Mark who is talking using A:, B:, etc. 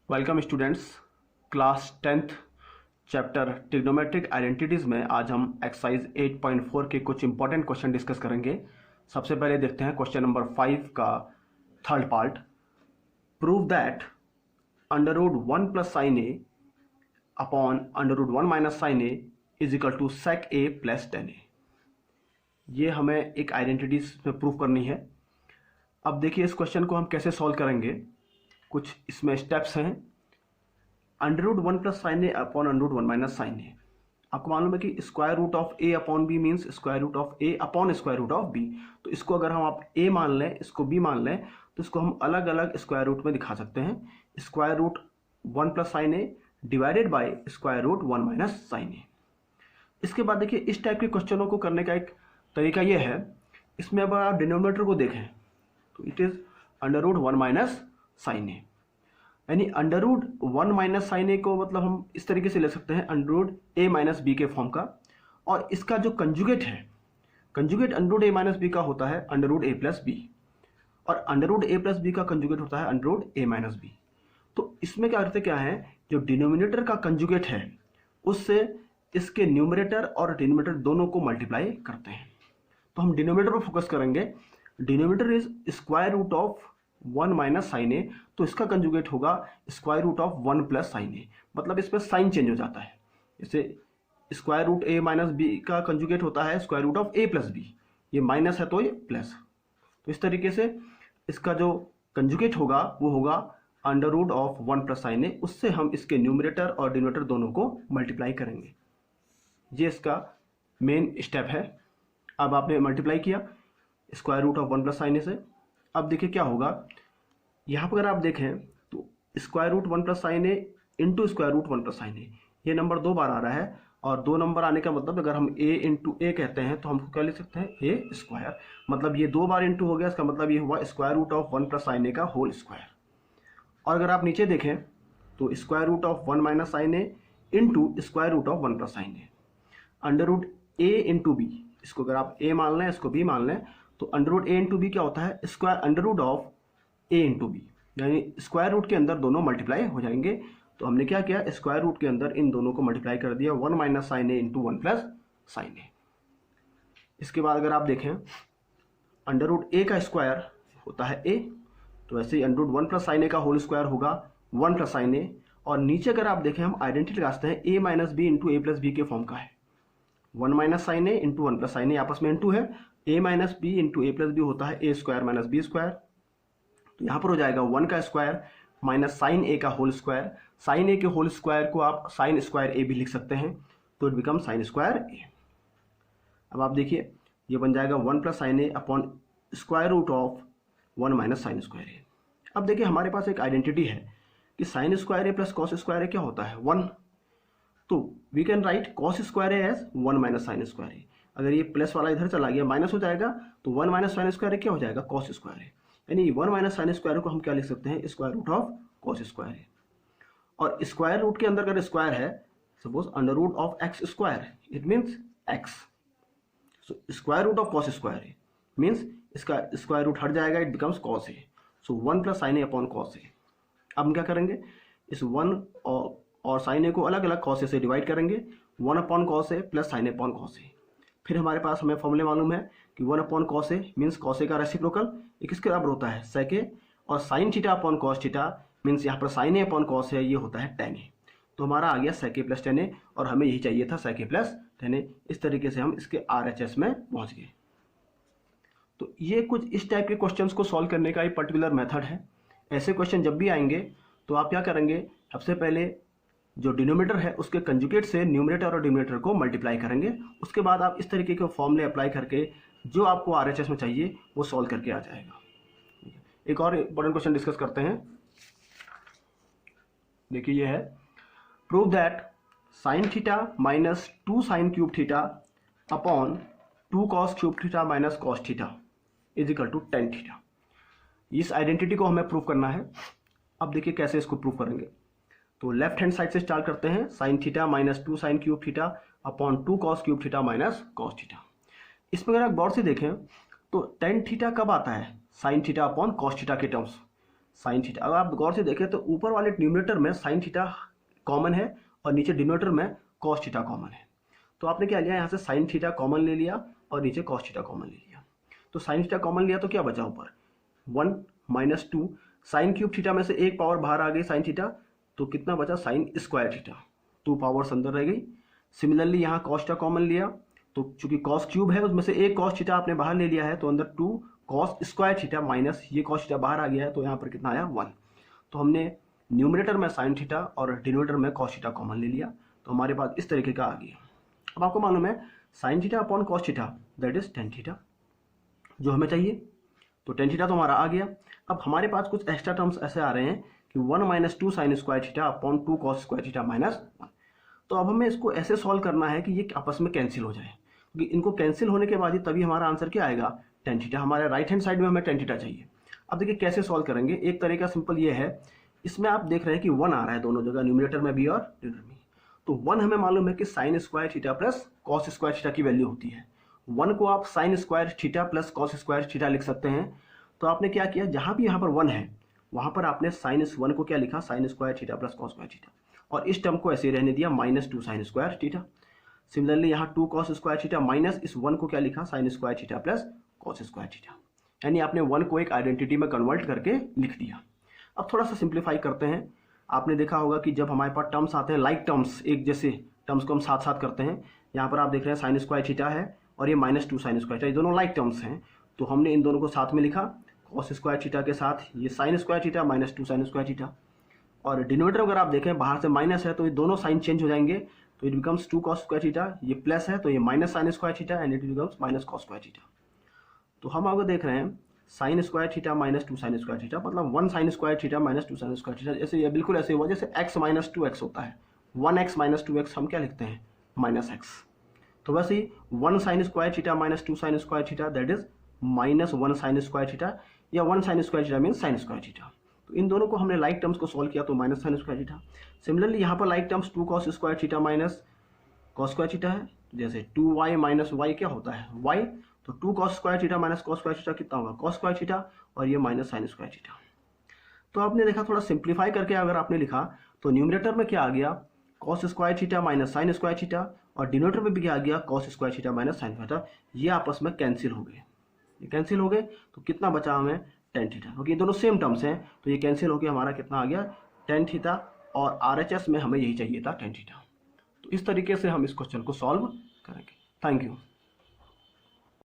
A: Welcome students. Class 10th chapter trigonometric identities में आज हम एक्सरसाइज 8.4 के कुछ इंपॉर्टेंट क्वेश्चन डिस्कस करेंगे। सबसे पहले देखते हैं क्वेश्चन नंबर 5 का third part. Prove that under root 1 plus sine A upon under root 1 minus sine A is equal to sec A plus tan A. ये हमें एक आइडेंटिटीज में प्रूव करनी है। अब देखिए इस क्वेश्चन को हम कैसे सॉल्व करेंगे। कुछ इसमें स्टेप्स हैं। Under root 1 plus sine A upon under root 1 minus sine A. आपको मालूम है कि square root of A upon B means square root of A upon square root of B. तो इसको अगर हम आप ए मान लें, इसको बी मान लें, तो इसको हम अलग अलग स्क्वायर रूट में दिखा सकते हैं। Square root 1 plus sine A divided by square root 1 minus sine A. इसके बाद देखिए इस टाइप के क्वेश्चनों को करने का एक तरीका यह है, इसमें अगर आप डिनोमिनेटर को देखें तो it is under root 1 minus sine A, यानी under root 1 minus sine A को मतलब हम इस तरीके से ले सकते हैं under root A minus B के फॉर्म का। और इसका जो कंजुगेट है, conjugate under root A minus B का होता है under root A plus B, और under root A plus B का कंजुगेट होता है under root A minus B. तो इसमें क्या करते क्या है, जो डिनोमिनेटर का कंजुगेट है उससे इसके न्यूमरेटर और डिनोमिनेटर दोनों को मल्टीप्लाई करते हैं। तो हम डिनोमिनेटर पर फोकस करेंगे। Denominator is square root of 1 minus sine A, तो इसका कंजुगेट होगा square root of 1 plus sine A. मतलब इसमें साइन चेंज हो जाता है। जैसे square root A minus B का कंजुगेट होता है square root of A plus B, ये माइनस है तो ये प्लस। तो इस तरीके से इसका जो कंजुगेट होगा वो होगा under root of 1 plus sine A. उससे हम इसके न्यूमरेटर और डिनोमिनेटर दोनों को मल्टीप्लाई करेंगे। ये इसका मेन स्टेप है। अब आपने मल्टीप्लाई किया square root of 1 plus sine A से। अब देखिए क्या होगा, यहाँ पर अगर आप देखें तो square root 1 plus sine A into square root 1 plus sine A, ये नंबर 2 बार आ रहा है। और 2 नंबर आने का मतलब अगर हम a इंटू ए कहते हैं तो हम क्या लिख सकते हैं ए स्क्वायर। मतलब ये 2 बार इंटू हो गया, इसका मतलब ये हुआ square root of 1 plus sine A का होल स्क्वायर। और अगर आप नीचे देखें तो square root of 1 minus sine A into square root of 1 plus sine A. Under root A into B, इसको अगर आप a मान लें, इसको b मान लें, तो अंडर रूट ए इंटू बी क्या होता है square under root of a into b, यानी स्क्वायर रूट के अंदर दोनों मल्टीप्लाई हो जाएंगे। तो हमने क्या किया, स्क्वायर रूट के अंदर इन दोनों को मल्टीप्लाई कर दिया 1 minus sine A into 1 plus sine A. इसके बाद अगर आप देखें अंडर रूट ए का स्क्वायर होता है ए, तो वैसे ही under root 1 plus sine A का होल स्क्वायर होगा 1 प्लस साइन ए। और नीचे अगर आप देखें हम आइडेंटिटी लगाते हैं ए माइनस बी इंटू ए प्लस बी के फॉर्म का है। 1 minus sine A into 1 plus sine ए आपस में इंटू है, ए माइनस बी इंटू ए प्लस बी होता है ए स्क्वायर माइनस बी स्क्वायर। तो यहाँ पर हो जाएगा 1 का स्क्वायर माइनस साइन ए का होल स्क्वायर। साइन ए के होल स्क्वायर को आप साइन स्क्वायर ए भी लिख सकते हैं, तो it become sine square A. अब आप देखिए ये बन जाएगा 1 plus sine A upon square root of 1 minus sine square A. अब देखिए हमारे पास एक आइडेंटिटी है कि sine square A plus cos square A क्या होता है 1। तो we can write cos square A as 1 minus sine square A. अगर ये प्लस वाला इधर चला गया माइनस हो जाएगा, तो 1 माइनस साइन स्क्वायर ए क्या हो जाएगा कॉस स्क्वायर ए। यानी 1 माइनस साइन स्क्वायर को हम क्या लिख सकते हैं square root of cos square है। और स्क्वायर रूट के अंदर अगर स्क्वायर है, suppose under root of X square, it means X. So square root of cos square है मीन्स इसका स्क्वायर रूट हट जाएगा, it becomes cos A. So 1 plus sine A upon cos A. अब हम क्या करेंगे, इस 1 और साइन ए को अलग अलग कॉस ए से डिवाइड करेंगे, 1 upon cos A plus sine A upon cos ए। फिर हमारे पास हमें फॉर्मूले मालूम है कि 1 upon cos A means cos A का रेसिप्रोकल एक किसके बराबर होता है सेक ए, और sine theta upon cos theta means यहाँ पर साइन ए अपॉन कॉस ए ये होता है टेन ए। तो हमारा आ गया सेक ए प्लस टेन ए, और हमें यही चाहिए था सेक ए प्लस टेन ए। इस तरीके से हम इसके RHS में पहुँच गए। तो ये कुछ इस टाइप के क्वेश्चंस को सॉल्व करने का एक पर्टिकुलर मेथड है। ऐसे क्वेश्चन जब भी आएंगे तो आप क्या करेंगे, सबसे पहले जो डिनोमिनेटर है उसके कंजुगेट से न्यूमरेटर और डिनोमिनेटर को मल्टीप्लाई करेंगे। उसके बाद आप इस तरीके के फॉर्मूले अप्लाई करके जो आपको RHS में चाहिए वो सॉल्व करके आ जाएगा। एक और इंपॉर्टेंट क्वेश्चन डिस्कस करते हैं। देखिए ये है, prove that sine theta minus 2 sine cube theta upon 2 cos cube theta minus cos theta is equal to tan theta. इस आइडेंटिटी को हमें प्रूव करना है। अब देखिए कैसे इसको प्रूव करेंगे। तो लेफ्ट हैंड साइड से स्टार्ट करते हैं, sign theta minus 2 sine cube theta upon 2 cos cube theta minus cos theta. इसमें अगर आप गौर से देखें तो टेन थीटा कब आता है, sine theta upon cos theta के टर्म्स। Sine theta. अगर आप गौर से देखें तो ऊपर वाले न्यूमरेटर में साइन थीटा कॉमन है और नीचे डिनोमिनेटर में कॉस थीटा कॉमन है। तो आपने क्या लिया, यहाँ से साइन थीटा कॉमन ले लिया और नीचे कॉस थीटा कॉमन ले लिया। तो साइन थीटा कॉमन लिया तो क्या बचा ऊपर 1 माइनस 2 साइन क्यूब थीटा में से एक पावर बाहर आ गई साइन थीटा, तो कितना बचा साइन स्क्वायर थीटा, 2 पावर्स अंदर रह गई। सिमिलरली यहाँ कॉस थीटा कॉमन लिया तो चूंकि कॉस क्यूब है उसमें से एक कॉस थीटा आपने बाहर ले लिया है तो अंदर 2 कॉस स्क्वायर थीटा माइनस ये कॉस थीटा बाहर आ गया है तो यहाँ पर कितना आया 1। तो हमने न्यूमरेटर में साइन थीटा और डिनोमिनेटर में कॉस थीटा कॉमन ले लिया तो हमारे पास इस तरीके का आ गया। अब आपको मालूम है sine theta upon cos theta that is tan theta जो हमें चाहिए, तो टेन थीटा तो हमारा आ गया। अब हमारे पास कुछ एक्स्ट्रा टर्म्स ऐसे आ रहे हैं कि 1 minus 2 sine square theta upon 2 cos square theta minus 1। तो अब हमें इसको ऐसे सॉल्व करना है कि ये आपस में कैंसिल हो जाए, क्योंकि इनको कैंसिल होने के बाद ही तभी हमारा आंसर क्या आएगा टेन थीटा। हमारे राइट हैंड साइड में हमें टेन थीटा चाहिए। अब देखिए कैसे सॉल्व करेंगे, एक तरीका सिंपल ये है, इसमें आप देख रहे हैं कि 1 आ रहा है दोनों जगह, न्यूमरेटर में भी और डिनोमिनेटर में। तो 1 हमें मालूम है कि sine square theta plus cos square theta की वैल्यू होती है। 1 को आप sine square theta plus cos square theta लिख सकते हैं। तो आपने क्या किया, जहां भी यहाँ पर 1 है वहां पर आपने साइन 1 को क्या लिखा sine square theta plus cos square theta, और इस टर्म को ऐसे ही रहने दिया minus 2 sine square theta. Similarly यहाँ 2 कॉस स्क्वायर थीटा माइनस इस 1 को क्या लिखा sine square theta plus cos square theta, यानी आपने 1 को एक आइडेंटिटी में कन्वर्ट करके लिख दिया। अब थोड़ा सा सिंप्लीफाई करते हैं। आपने देखा होगा कि जब हमारे पास टर्म्स आते हैं लाइक टर्म्स, एक जैसे टर्म्स को हम साथ साथ करते हैं। यहाँ पर आप देख रहे हैं साइन स्क्वायर थीटा है और ये माइनस 2 साइन स्क्वायर थीटा, ये दोनों लाइक टर्म्स हैं तो हमने इन दोनों को साथ में लिखा कॉस स्क्वायर थीटा के साथ ये sine square theta minus 2 sine square theta. और डिनोमिनेटर अगर आप देखें बाहर से माइनस है तो ये दोनों साइन चेंज हो जाएंगे, तो it becomes 2 cos square theta, ये प्लस है तो ये minus sine square theta and it becomes minus cos square theta. तो हम अगर देख रहे हैं sine square theta minus 2 sine square theta मतलब 1 sine square theta minus 2 sine square theta, जैसे ये बिल्कुल ऐसे हुआ जैसे x माइनस 2x होता है, 1x माइनस 2x हम क्या लिखते हैं माइनस x। तो वैसे ही 1 sine square theta minus 2 sine square theta that is minus 1 sine square theta, या 1 sine square theta mean sine square theta. तो इन दोनों को हमने लाइक टर्म्स को सॉल्व किया तो minus sine square theta. Similarly यहाँ पर like terms 2 cos square theta minus cos square theta है, जैसे 2y माइनस y क्या होता है y, तो 2 cos square theta minus cos square theta कितना होगा कॉस स्क्वायर थीटा, और ये माइनस साइन स्क्वायर थीटा। तो आपने देखा थोड़ा सिंप्लीफाई करके अगर आपने लिखा तो न्यूमरेटर में क्या आ गया cos square theta minus sine square theta, और डिनोमिनेटर में भी क्या आ गया cos square theta minus sine square theta, ये आपस में कैंसिल हो गए। ये कैंसिल हो गए तो कितना बचा हमें टेन थीटा, क्योंकि ये दोनों सेम टर्म्स हैं तो ये कैंसिल होकर हमारा कितना आ गया टेन थीटा, और RHS में हमें यही चाहिए था टेन थीटा। तो इस तरीके से हम इस क्वेश्चन को सॉल्व करेंगे। Thank you.